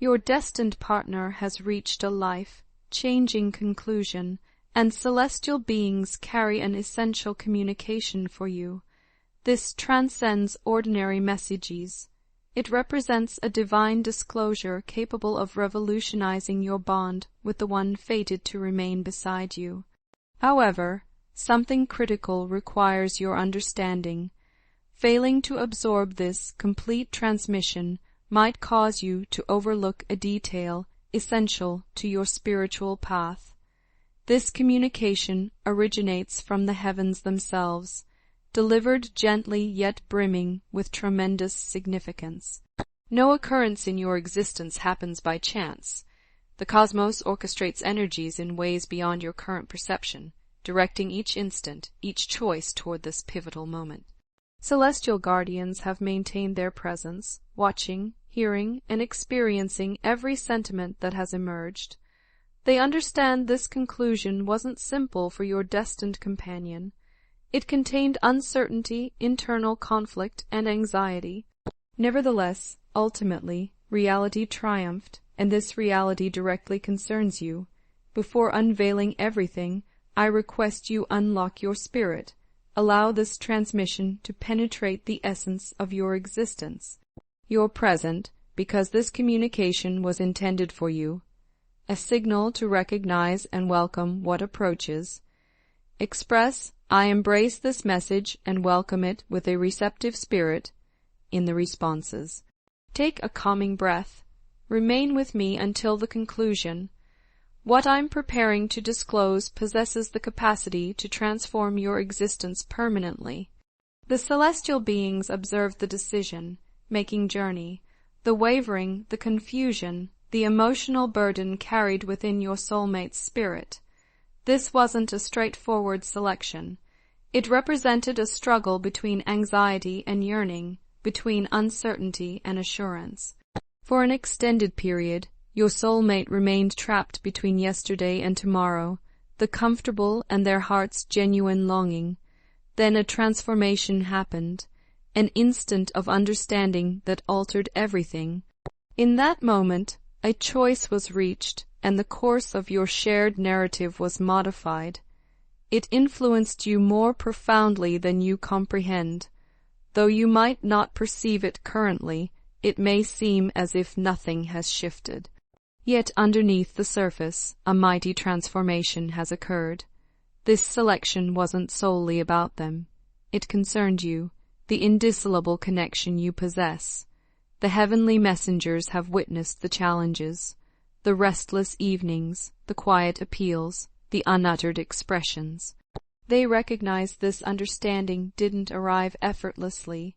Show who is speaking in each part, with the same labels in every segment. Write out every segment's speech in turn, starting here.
Speaker 1: Your destined partner has reached a life-changing conclusion, and celestial beings carry an essential communication for you. This transcends ordinary messages. It represents a divine disclosure capable of revolutionizing your bond with the one fated to remain beside you. However, something critical requires your understanding. Failing to absorb this complete transmission might cause you to overlook a detail essential to your spiritual path. This communication originates from the heavens themselves, delivered gently yet brimming with tremendous significance. No occurrence in your existence happens by chance. The cosmos orchestrates energies in ways beyond your current perception, directing each instant, each choice toward this pivotal moment. Celestial guardians have maintained their presence, watching, hearing, and experiencing every sentiment that has emerged. They understand this conclusion wasn't simple for your destined companion. It contained uncertainty, internal conflict, and anxiety. Nevertheless, ultimately, reality triumphed, and this reality directly concerns you. Before unveiling everything, I request you unlock your spirit. Allow this transmission to penetrate the essence of your existence. You're present because this communication was intended for you, a signal to recognize and welcome what approaches. Express, "I embrace this message and welcome it with a receptive spirit," in the responses. Take a calming breath. Remain with me until the conclusion. What I'm preparing to disclose possesses the capacity to transform your existence permanently. The celestial beings observed the decision-making journey, the wavering, the confusion, the emotional burden carried within your soulmate's spirit. This wasn't a straightforward selection. It represented a struggle between anxiety and yearning, between uncertainty and assurance. For an extended period, your soulmate remained trapped between yesterday and tomorrow, the comfortable and their heart's genuine longing. Then a transformation happened, an instant of understanding that altered everything. In that moment, a choice was reached, and the course of your shared narrative was modified. It influenced you more profoundly than you comprehend. Though you might not perceive it currently, it may seem as if nothing has shifted. Yet underneath the surface, a mighty transformation has occurred. This selection wasn't solely about them. It concerned you, the indissoluble connection you possess. The heavenly messengers have witnessed the challenges, the restless evenings, the quiet appeals, the unuttered expressions. They recognize this understanding didn't arrive effortlessly.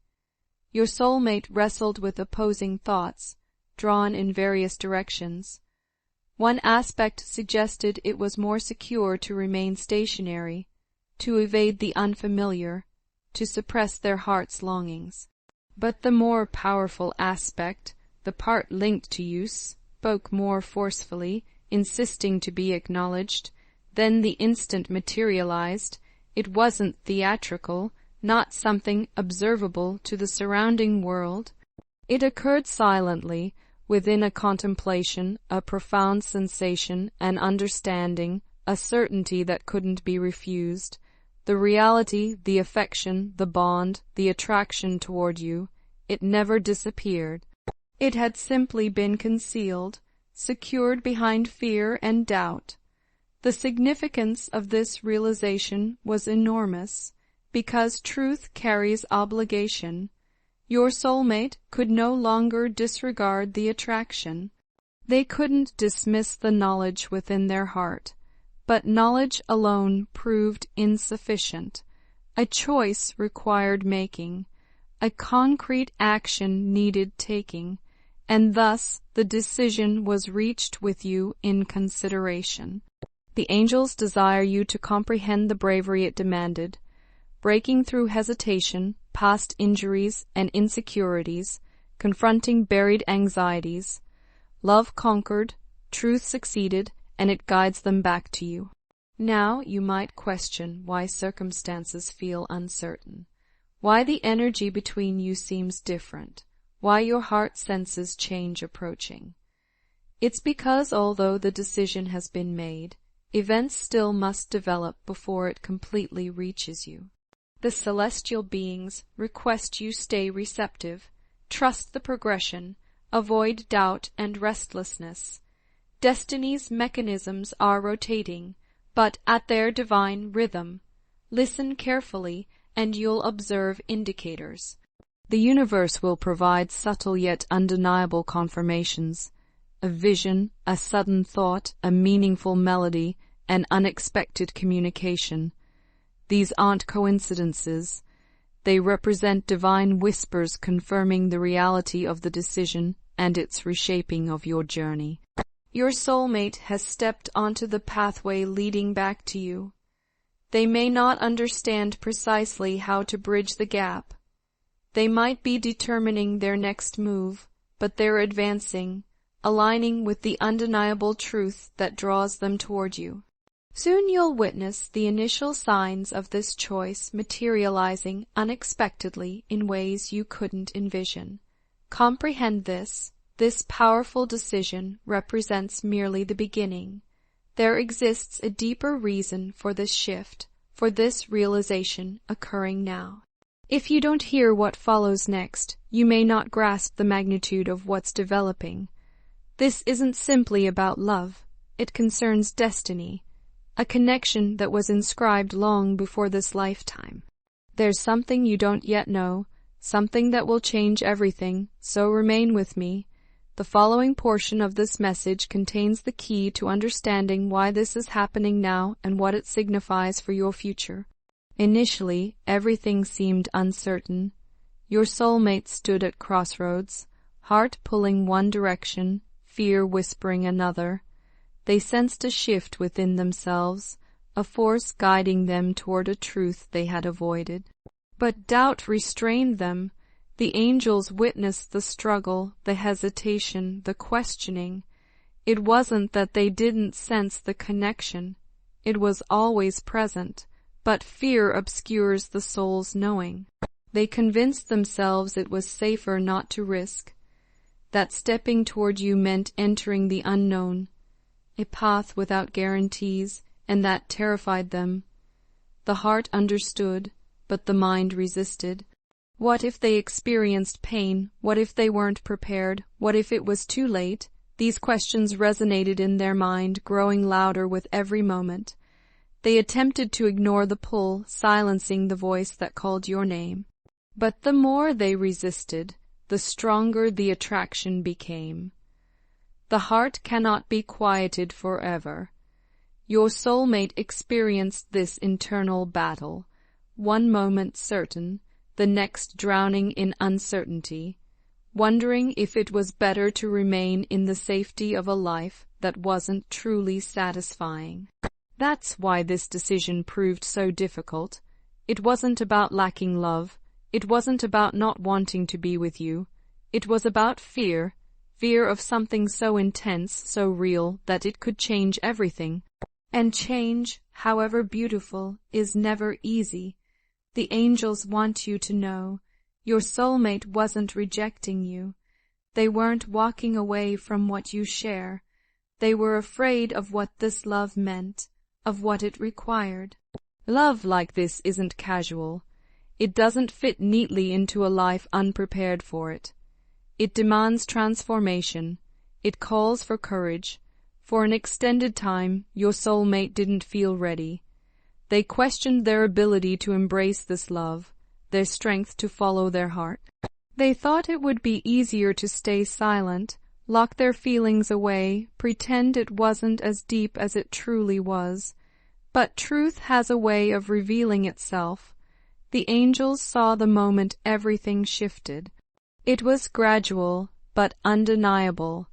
Speaker 1: Your soulmate wrestled with opposing thoughts, drawn in various directions. One aspect suggested it was more secure to remain stationary, to evade the unfamiliar, to suppress their heart's longings. But the more powerful aspect, the part linked to you, spoke more forcefully, insisting to be acknowledged. Then the instant materialized. It wasn't theatrical, not something observable to the surrounding world. It occurred silently, within a contemplation, a profound sensation, an understanding, a certainty that couldn't be refused. The reality, the affection, the bond, the attraction toward you, it never disappeared. It had simply been concealed, secured behind fear and doubt. The significance of this realization was enormous, because truth carries obligation. Your soulmate could no longer disregard the attraction. They couldn't dismiss the knowledge within their heart, but knowledge alone proved insufficient. A choice required making, a concrete action needed taking, and thus the decision was reached with you in consideration. The angels desire you to comprehend the bravery it demanded, breaking through hesitation, past injuries, and insecurities, confronting buried anxieties. Love conquered, truth succeeded, and it guides them back to you. Now you might question why circumstances feel uncertain, why the energy between you seems different, why your heart senses change approaching. It's because although the decision has been made, events still must develop before it completely reaches you. The celestial beings request you stay receptive, trust the progression, avoid doubt and restlessness. Destiny's mechanisms are rotating, but at their divine rhythm. Listen carefully, and you'll observe indicators. The universe will provide subtle yet undeniable confirmations. A vision, a sudden thought, a meaningful melody, an unexpected communication. These aren't coincidences. They represent divine whispers confirming the reality of the decision and its reshaping of your journey. Your soulmate has stepped onto the pathway leading back to you. They may not understand precisely how to bridge the gap. They might be determining their next move, but they're advancing, aligning with the undeniable truth that draws them toward you. Soon you'll witness the initial signs of this choice materializing unexpectedly in ways you couldn't envision. Comprehend this. This powerful decision represents merely the beginning. There exists a deeper reason for this shift, for this realization occurring now. If you don't hear what follows next, you may not grasp the magnitude of what's developing. This isn't simply about love. It concerns destiny, a connection that was inscribed long before this lifetime. There's something you don't yet know, something that will change everything, so remain with me. The following portion of this message contains the key to understanding why this is happening now and what it signifies for your future. Initially, everything seemed uncertain. Your soulmate stood at crossroads, heart pulling one direction, fear whispering another. They sensed a shift within themselves, a force guiding them toward a truth they had avoided. But doubt restrained them. The angels witnessed the struggle, the hesitation, the questioning. It wasn't that they didn't sense the connection. It was always present, but fear obscures the soul's knowing. They convinced themselves it was safer not to risk, that stepping toward you meant entering the unknown, a path without guarantees, and that terrified them. The heart understood, but the mind resisted. What if they experienced pain? What if they weren't prepared? What if it was too late? These questions resonated in their mind, growing louder with every moment. They attempted to ignore the pull, silencing the voice that called your name. But the more they resisted, the stronger the attraction became. The heart cannot be quieted forever. Your soulmate experienced this internal battle, one moment certain, the next drowning in uncertainty, wondering if it was better to remain in the safety of a life that wasn't truly satisfying. That's why this decision proved so difficult. It wasn't about lacking love. It wasn't about not wanting to be with you. It was about fear, fear of something so intense, so real, that it could change everything. And change, however beautiful, is never easy. The angels want you to know your soulmate wasn't rejecting you. They weren't walking away from what you share. They were afraid of what this love meant, of what it required. Love like this isn't casual. It doesn't fit neatly into a life unprepared for it. It demands transformation. It calls for courage. For an extended time, your soulmate didn't feel ready. They questioned their ability to embrace this love, their strength to follow their heart. They thought it would be easier to stay silent, lock their feelings away, pretend it wasn't as deep as it truly was. But truth has a way of revealing itself. The angels saw the moment everything shifted. It was gradual, but undeniable.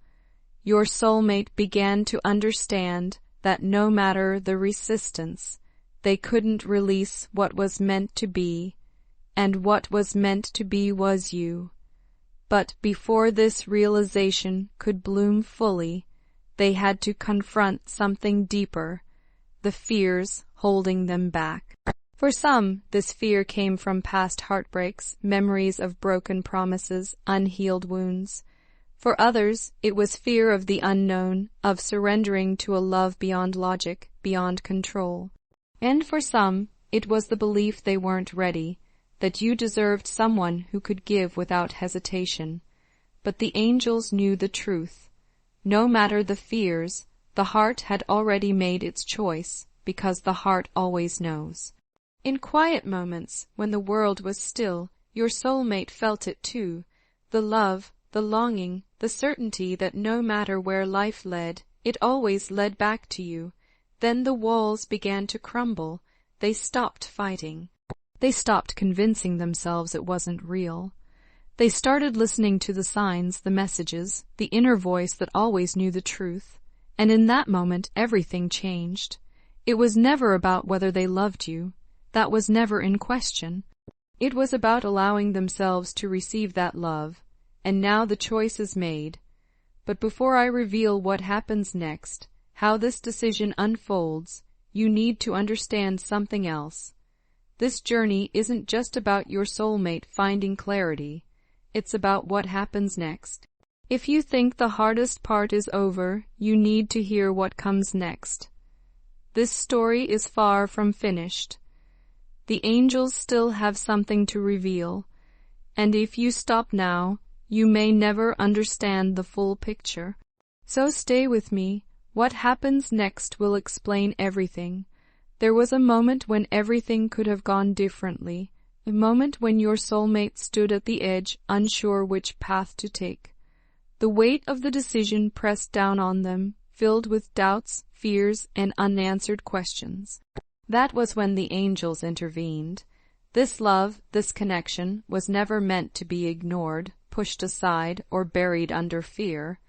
Speaker 1: Your soulmate began to understand that no matter the resistance, they couldn't release what was meant to be, and what was meant to be was you. But before this realization could bloom fully, they had to confront something deeper, the fears holding them back. For some, this fear came from past heartbreaks, memories of broken promises, unhealed wounds. For others, it was fear of the unknown, of surrendering to a love beyond logic, beyond control. And for some, it was the belief they weren't ready, that you deserved someone who could give without hesitation. But the angels knew the truth. No matter the fears, the heart had already made its choice, because the heart always knows. In quiet moments, when the world was still, your soulmate felt it too, the love, the longing, the certainty that no matter where life led, it always led back to you. Then the walls began to crumble. They stopped fighting. They stopped convincing themselves it wasn't real. They started listening to the signs, the messages, the inner voice that always knew the truth. And in that moment, everything changed. It was never about whether they loved you. That was never in question. It was about allowing themselves to receive that love. And now the choice is made. But before I reveal what happens next, how this decision unfolds, you need to understand something else. This journey isn't just about your soulmate finding clarity. It's about what happens next. If you think the hardest part is over, you need to hear what comes next. This story is far from finished. The angels still have something to reveal, and if you stop now, you may never understand the full picture. So stay with me. What happens next will explain everything. There was a moment when everything could have gone differently, a moment when your soulmate stood at the edge, unsure which path to take. The weight of the decision pressed down on them, filled with doubts, fears, and unanswered questions. That was when the angels intervened. This love, this connection, was never meant to be ignored, pushed aside, or buried under fear.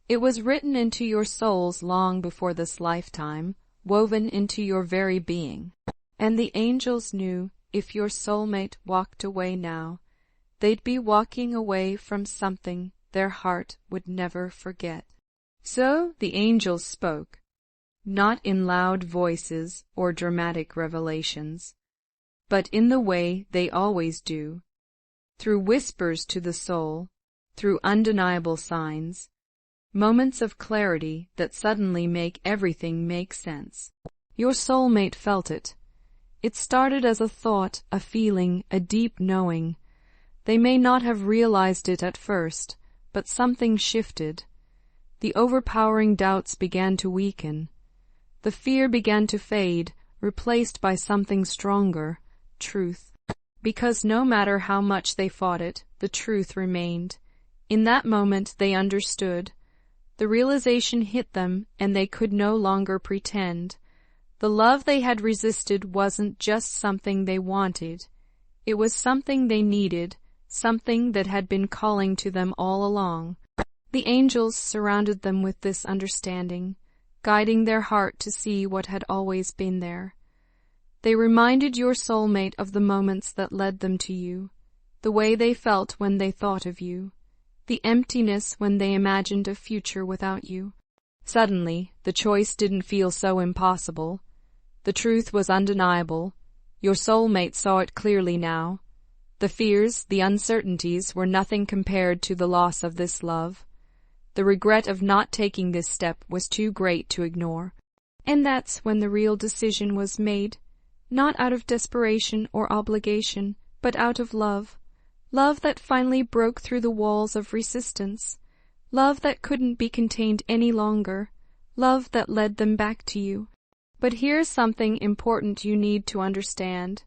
Speaker 1: It was written into your souls long before this lifetime, woven into your very being. And the angels knew if your soulmate walked away now, they'd be walking away from something their heart would never forget. So the angels spoke, not in loud voices or dramatic revelations, but in the way they always do, through whispers to the soul, through undeniable signs, moments of clarity that suddenly make everything make sense. Your soulmate felt it. It started as a thought, a feeling, a deep knowing. They may not have realized it at first, but something shifted. The overpowering doubts began to weaken. The fear began to fade, replaced by something stronger, truth. Because no matter how much they fought it, the truth remained. In that moment they understood. The realization hit them, and they could no longer pretend. The love they had resisted wasn't just something they wanted. It was something they needed, something that had been calling to them all along. The angels surrounded them with this understanding, guiding their heart to see what had always been there. They reminded your soulmate of the moments that led them to you, the way they felt when they thought of you, the emptiness when they imagined a future without you. Suddenly, the choice didn't feel so impossible. The truth was undeniable. Your soulmate saw it clearly now. The fears, the uncertainties were nothing compared to the loss of this love. The regret of not taking this step was too great to ignore. And that's when the real decision was made, not out of desperation or obligation, but out of love. Love that finally broke through the walls of resistance. Love that couldn't be contained any longer. Love that led them back to you. But here's something important you need to understand.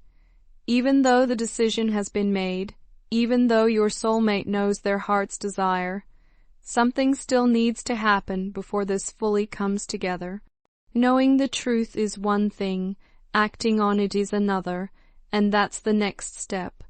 Speaker 1: Even though the decision has been made, even though your soulmate knows their heart's desire, something still needs to happen before this fully comes together. Knowing the truth is one thing, acting on it is another, and that's the next step.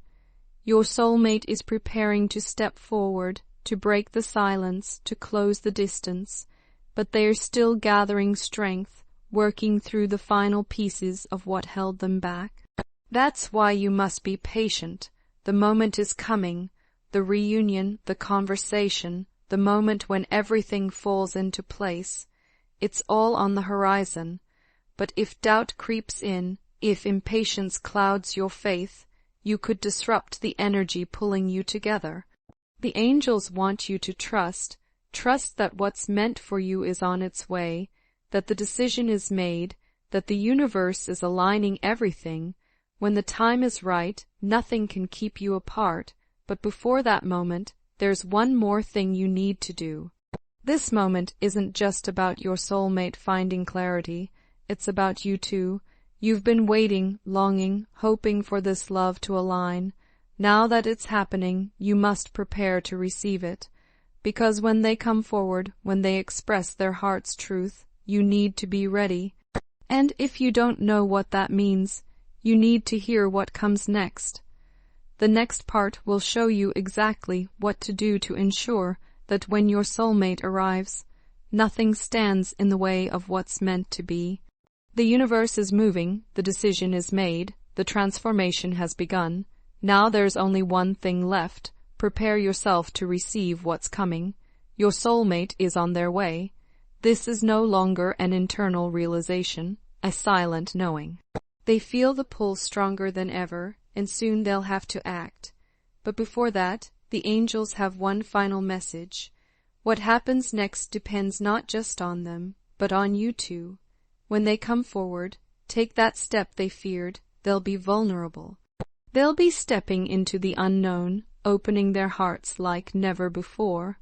Speaker 1: Your soulmate is preparing to step forward, to break the silence, to close the distance, but they are still gathering strength, working through the final pieces of what held them back. That's why you must be patient. The moment is coming, the reunion, the conversation, the moment when everything falls into place. It's all on the horizon. But if doubt creeps in, if impatience clouds your faith, you could disrupt the energy pulling you together. The angels want you to trust, Trust that what's meant for you is on its way, that the decision is made, that the universe is aligning everything. When the time is right, nothing can keep you apart, but before that moment, there's one more thing you need to do. This moment isn't just about your soulmate finding clarity, it's about you too. You've been waiting, longing, hoping for this love to align. Now that it's happening, you must prepare to receive it. Because when they come forward, when they express their heart's truth, you need to be ready. And if you don't know what that means, you need to hear what comes next. The next part will show you exactly what to do to ensure that when your soulmate arrives, nothing stands in the way of what's meant to be. The universe is moving, the decision is made, the transformation has begun. Now there's only one thing left. Prepare yourself to receive what's coming. Your soulmate is on their way. This is no longer an internal realization, a silent knowing. They feel the pull stronger than ever, and soon they'll have to act. But before that, the angels have one final message. What happens next depends not just on them, but on you too. When they come forward, take that step they feared. They'll be vulnerable. They'll be stepping into the unknown, opening their hearts like never before.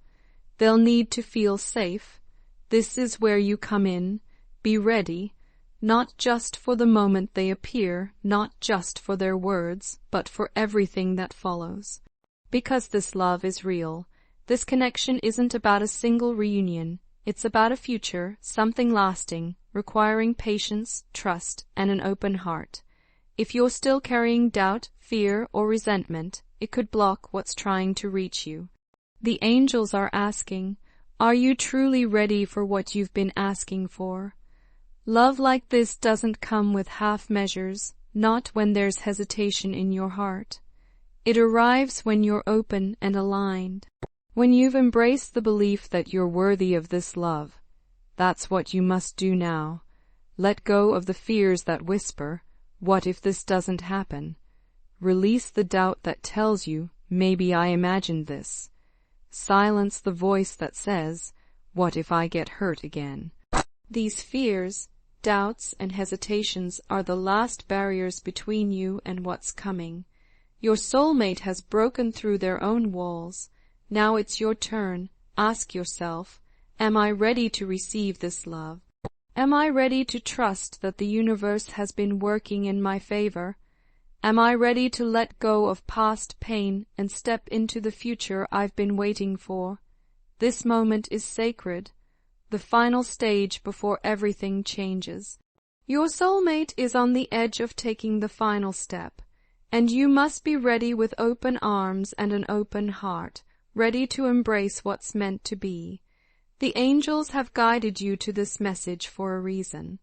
Speaker 1: They'll need to feel safe. This is where you come in. Be ready, not just for the moment they appear, not just for their words, but for everything that follows. Because this love is real, this connection isn't about a single reunion. It's about a future, something lasting, requiring patience, trust, and an open heart. If you're still carrying doubt, fear, or resentment, it could block what's trying to reach you. The angels are asking, are you truly ready for what you've been asking for? Love like this doesn't come with half measures, not when there's hesitation in your heart. It arrives when you're open and aligned, when you've embraced the belief that you're worthy of this love. That's what you must do now. Let go of the fears that whisper, what if this doesn't happen? Release the doubt that tells you, maybe I imagined this. Silence the voice that says, what if I get hurt again? These fears, doubts, and hesitations are the last barriers between you and what's coming. Your soulmate has broken through their own walls. Now it's your turn. Ask yourself, am I ready to receive this love? Am I ready to trust that the universe has been working in my favor? Am I ready to let go of past pain and step into the future I've been waiting for? This moment is sacred, the final stage before everything changes. Your soulmate is on the edge of taking the final step, and you must be ready with open arms and an open heart, ready to embrace what's meant to be. The angels have guided you to this message for a reason.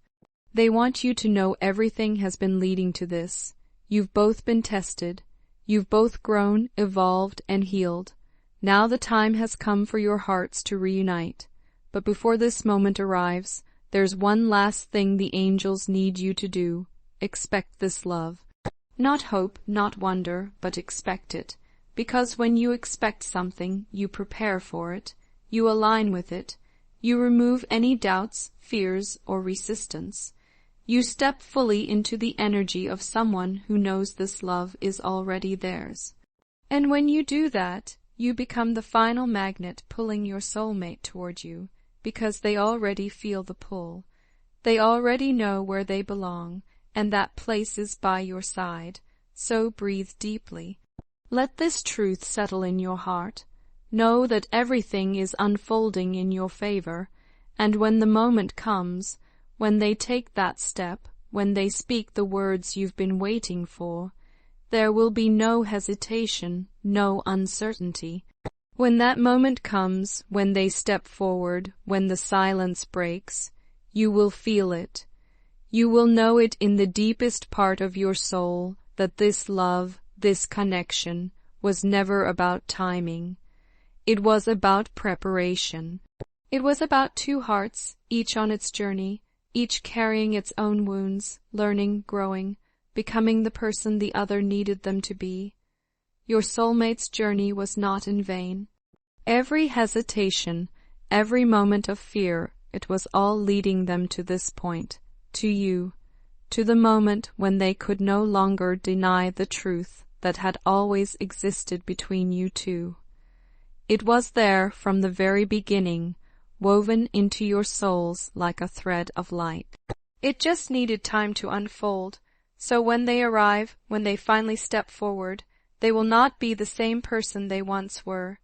Speaker 1: They want you to know everything has been leading to this. You've both been tested. You've both grown, evolved, and healed. Now the time has come for your hearts to reunite. But before this moment arrives, there's one last thing the angels need you to do. Expect this love. Not hope, not wonder, but expect it. Because when you expect something, you prepare for it. You align with it. You remove any doubts, fears, or resistance. You step fully into the energy of someone who knows this love is already theirs. And when you do that, you become the final magnet pulling your soulmate toward you, because they already feel the pull. They already know where they belong, and that place is by your side. So breathe deeply. Let this truth settle in your heart. Know that everything is unfolding in your favor, and when the moment comes, when they take that step, when they speak the words you've been waiting for, there will be no hesitation, no uncertainty. When that moment comes, when they step forward, when the silence breaks, you will feel it. You will know it in the deepest part of your soul that this love, this connection, was never about timing. It was about preparation. It was about two hearts, each on its journey, each carrying its own wounds, learning, growing, becoming the person the other needed them to be. Your soulmate's journey was not in vain. Every hesitation, every moment of fear, it was all leading them to this point, to you, to the moment when they could no longer deny the truth that had always existed between you two. It was there from the very beginning, woven into your souls like a thread of light. It just needed time to unfold, so when they arrive, when they finally step forward, they will not be the same person they once were.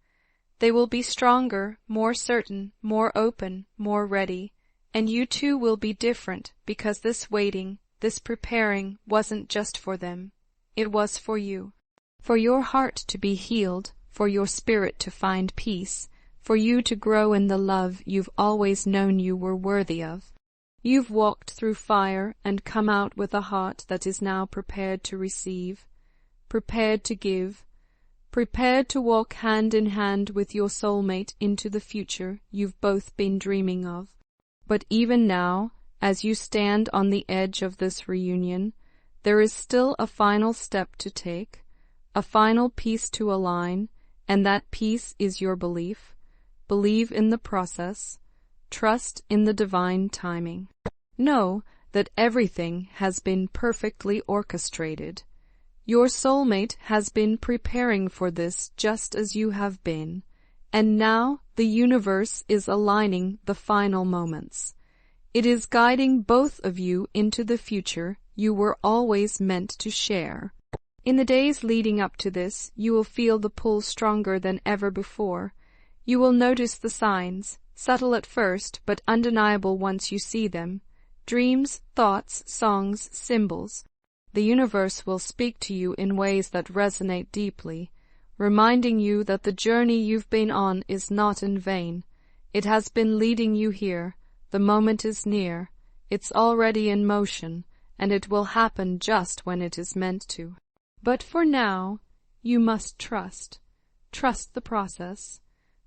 Speaker 1: They will be stronger, more certain, more open, more ready, and you too will be different because this waiting, this preparing wasn't just for them. It was for you. For your heart to be healed, for your spirit to find peace, for you to grow in the love you've always known you were worthy of. You've walked through fire and come out with a heart that is now prepared to receive, prepared to give, prepared to walk hand in hand with your soulmate into the future you've both been dreaming of. But even now, as you stand on the edge of this reunion, there is still a final step to take, a final piece to align, and that piece is your belief. Believe in the process. Trust in the divine timing. Know that everything has been perfectly orchestrated. Your soulmate has been preparing for this just as you have been, and now the universe is aligning the final moments. It is guiding both of you into the future you were always meant to share. In the days leading up to this, you will feel the pull stronger than ever before. You will notice the signs, subtle at first but undeniable once you see them. Dreams, thoughts, songs, symbols. The universe will speak to you in ways that resonate deeply, reminding you that the journey you've been on is not in vain. It has been leading you here. The moment is near. It's already in motion, and it will happen just when it is meant to. But for now, you must trust. Trust the process.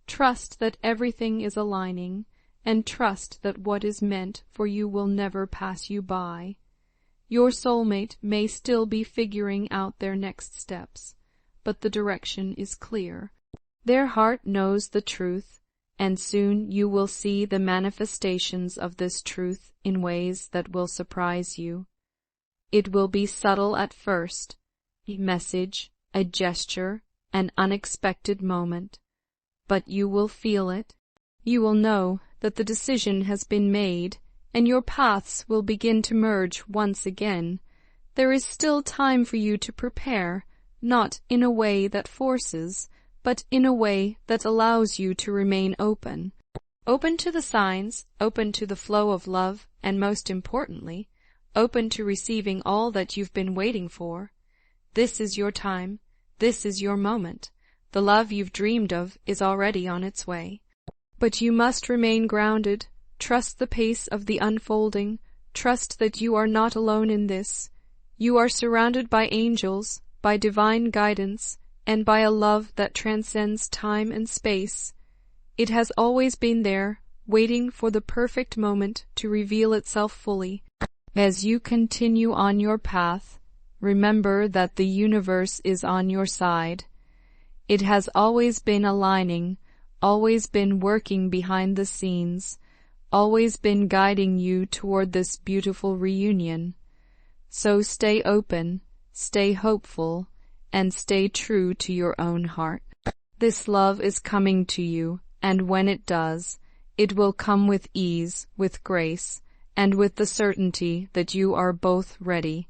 Speaker 1: Trust that everything is aligning, and trust that what is meant for you will never pass you by. Your soulmate may still be figuring out their next steps, but the direction is clear. Their heart knows the truth, and soon you will see the manifestations of this truth in ways that will surprise you. It will be subtle at first, a message, a gesture, an unexpected moment, but you will feel it. You will know that the decision has been made, and your paths will begin to merge once again. There is still time for you to prepare, not in a way that forces, but in a way that allows you to remain open. Open to the signs, open to the flow of love, and most importantly, open to receiving all that you've been waiting for. This is your time. This is your moment. The love you've dreamed of is already on its way. But you must remain grounded. Trust the pace of the unfolding. Trust that you are not alone in this. You are surrounded by angels, by divine guidance, and by a love that transcends time and space. It has always been there, waiting for the perfect moment to reveal itself fully. As you continue on your path, remember that the universe is on your side. It has always been aligning, always been working behind the scenes, always been guiding you toward this beautiful reunion. So stay open, stay hopeful, and stay true to your own heart. This love is coming to you, and when it does, it will come with ease, with grace, and with the certainty that you are both ready,